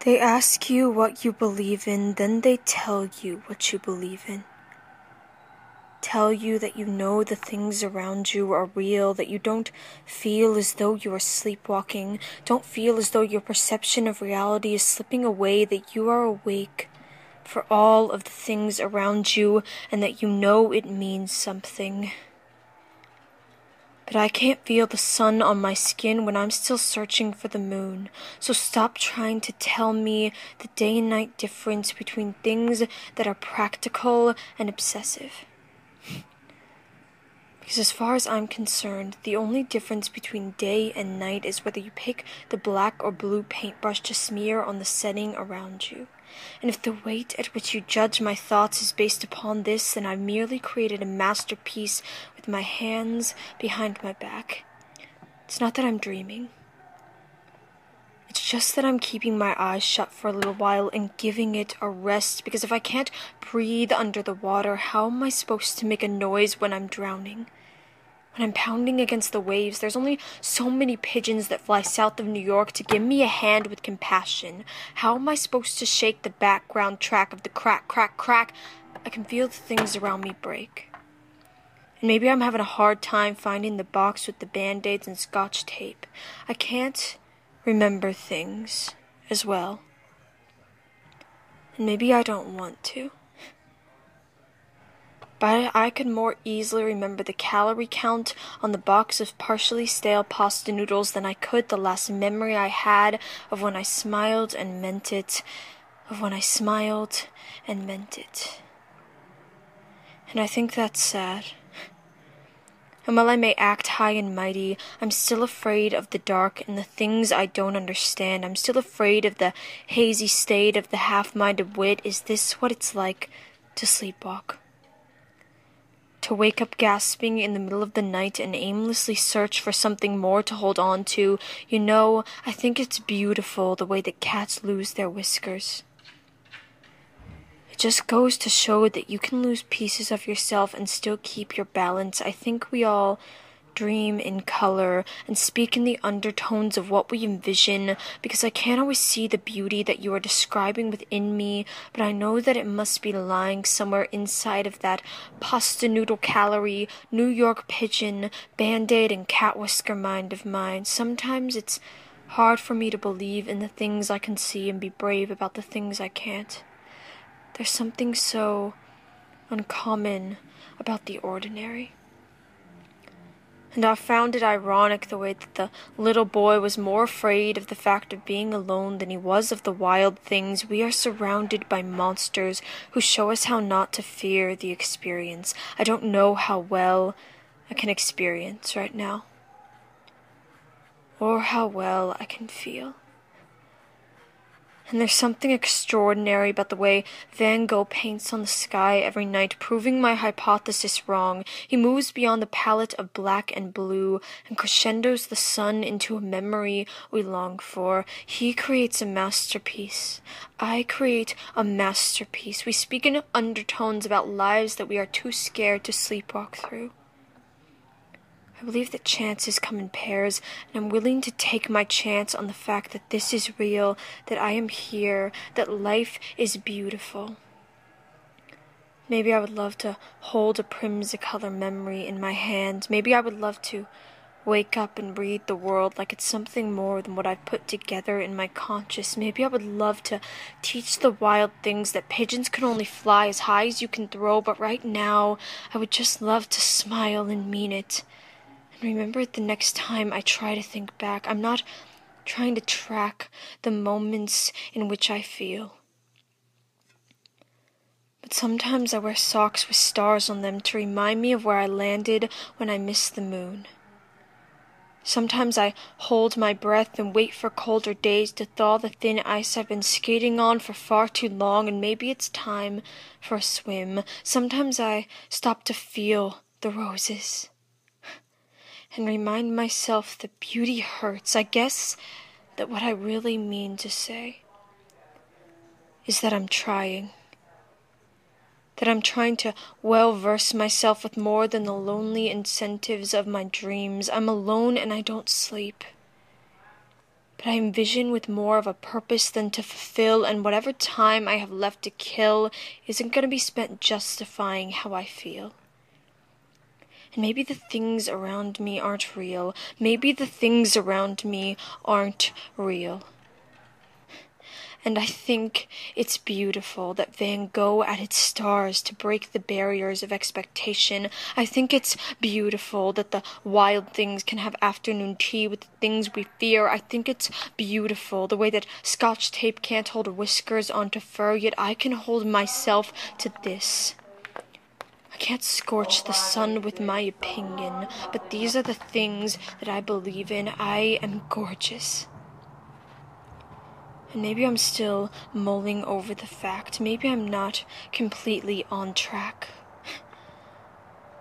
They ask you what you believe in, then they tell you what you believe in. Tell you that you know the things around you are real, that you don't feel as though you are sleepwalking, don't feel as though your perception of reality is slipping away, that you are awake for all of the things around you, and that you know it means something. But I can't feel the sun on my skin when I'm still searching for the moon. So stop trying to tell me the day and night difference between things that are practical and obsessive. Because as far as I'm concerned, the only difference between day and night is whether you pick the black or blue paintbrush to smear on the setting around you. And if the weight at which you judge my thoughts is based upon this, then I've merely created a masterpiece with my hands behind my back. It's not that I'm dreaming. It's just that I'm keeping my eyes shut for a little while and giving it a rest, because if I can't breathe under the water, how am I supposed to make a noise when I'm drowning? When I'm pounding against the waves, there's only so many pigeons that fly south of New York to give me a hand with compassion. How am I supposed to shake the background track of the crack, crack, crack? I can feel the things around me break. And maybe I'm having a hard time finding the box with the band-aids and scotch tape. I can't remember things as well. And maybe I don't want to. But I could more easily remember the calorie count on the box of partially stale pasta noodles than I could the last memory I had of when I smiled and meant it, of when I smiled and meant it. And I think that's sad. And while I may act high and mighty, I'm still afraid of the dark and the things I don't understand. I'm still afraid of the hazy state of the half-minded wit. Is this what it's like to sleepwalk? To wake up gasping in the middle of the night and aimlessly search for something more to hold on to. You know, I think it's beautiful the way that cats lose their whiskers. It just goes to show that you can lose pieces of yourself and still keep your balance. I think we all dream in color and speak in the undertones of what we envision, because I can't always see the beauty that you are describing within me, but I know that it must be lying somewhere inside of that pasta noodle calorie, New York pigeon, band-aid and cat whisker mind of mine. Sometimes it's hard for me to believe in the things I can see and be brave about the things I can't. There's something so uncommon about the ordinary. And I found it ironic the way that the little boy was more afraid of the fact of being alone than he was of the wild things. We are surrounded by monsters who show us how not to fear the experience. I don't know how well I can experience right now, or how well I can feel. And there's something extraordinary about the way Van Gogh paints on the sky every night, proving my hypothesis wrong. He moves beyond the palette of black and blue and crescendos the sun into a memory we long for. He creates a masterpiece. I create a masterpiece. We speak in undertones about lives that we are too scared to sleepwalk through. I believe that chances come in pairs, and I'm willing to take my chance on the fact that this is real, that I am here, that life is beautiful. Maybe I would love to hold a primsicolor memory in my hand. Maybe I would love to wake up and read the world like it's something more than what I've put together in my conscious. Maybe I would love to teach the wild things that pigeons can only fly as high as you can throw, but right now I would just love to smile and mean it. And remember it the next time I try to think back. I'm not trying to track the moments in which I feel. But sometimes I wear socks with stars on them to remind me of where I landed when I missed the moon. Sometimes I hold my breath and wait for colder days to thaw the thin ice I've been skating on for far too long, and maybe it's time for a swim. Sometimes I stop to feel the roses and remind myself that beauty hurts. I guess that what I really mean to say is that I'm trying. That I'm trying to well-verse myself with more than the lonely incentives of my dreams. I'm alone and I don't sleep. but I envision with more of a purpose than to fulfill, and whatever time I have left to kill isn't going to be spent justifying how I feel. And maybe the things around me aren't real. Maybe the things around me aren't real. And I think it's beautiful that Van Gogh added stars to break the barriers of expectation. I think it's beautiful that the wild things can have afternoon tea with the things we fear. I think it's beautiful the way that Scotch tape can't hold whiskers onto fur, yet I can hold myself to this. I can't scorch the sun with my opinion, but these are the things that I believe in. I am gorgeous. And maybe I'm still mulling over the fact. Maybe I'm not completely on track.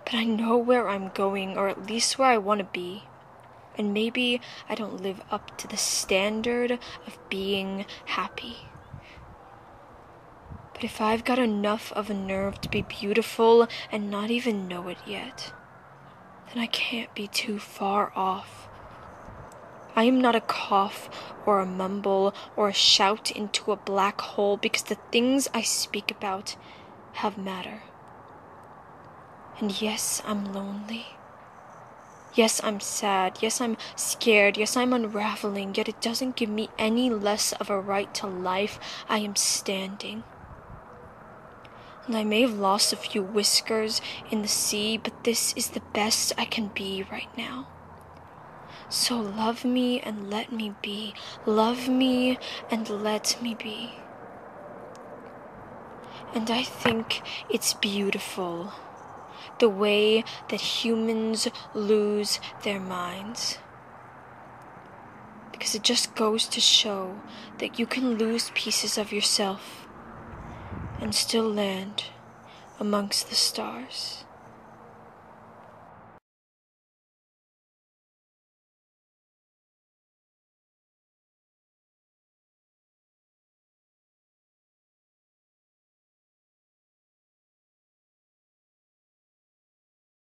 But I know where I'm going, or at least where I want to be. And maybe I don't live up to the standard of being happy. But if I've got enough of a nerve to be beautiful and not even know it yet, then I can't be too far off. I am not a cough or a mumble or a shout into a black hole, because the things I speak about have matter. And yes, I'm lonely. Yes, I'm sad. Yes, I'm scared. Yes, I'm unraveling. Yet it doesn't give me any less of a right to life. I am standing. And I may have lost a few whiskers in the sea, but this is the best I can be right now. So love me and let me be. Love me and let me be. And I think it's beautiful, the way that humans lose their minds. Because it just goes to show that you can lose pieces of yourself and still land amongst the stars.